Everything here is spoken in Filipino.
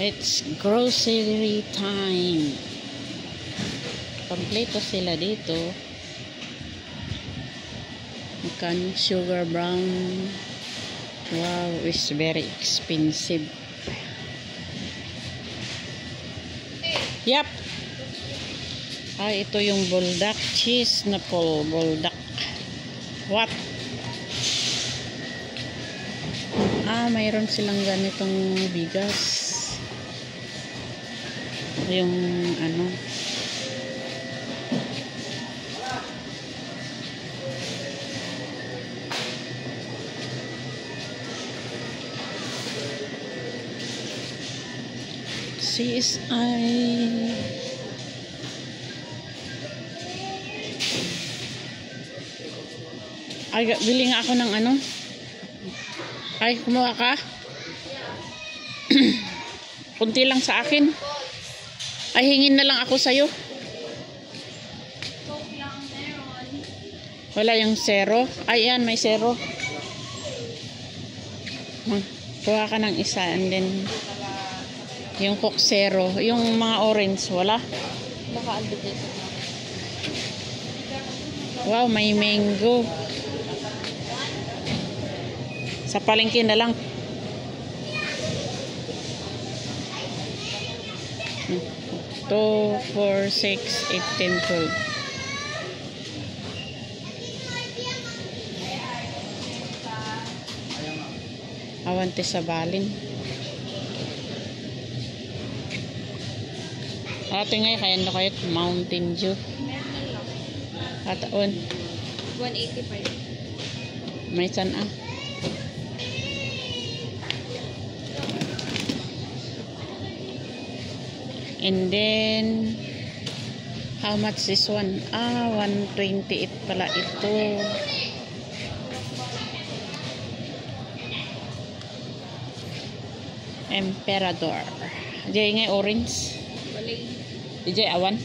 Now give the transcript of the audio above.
It's grocery time. Kompleto sila dito. Magkano? Sugar brown. Wow, it's very expensive. Yep. Ito yung buldak cheese na buldak. What? Mayroon silang ganitong bigas. Yung ano. CSI. Bili nga ako ng ano. Kumuha ka? Kunti lang sa akin. Hingin na lang ako sa'yo. Wala yung zero. Yan, may zero. Kuha ka ng isa and then yung Coke Zero. Yung mga orange, wala? Wow, may mango. Sa palengke na lang. 2, 4, 6, 8, 10, 12. Awante sa balin. Ate nga kaya na kayo Mountain Dew. Ataon. 185. May san And then how much this one? 128 pala ito. Emperador. Diyan nga orange. Diyan awan.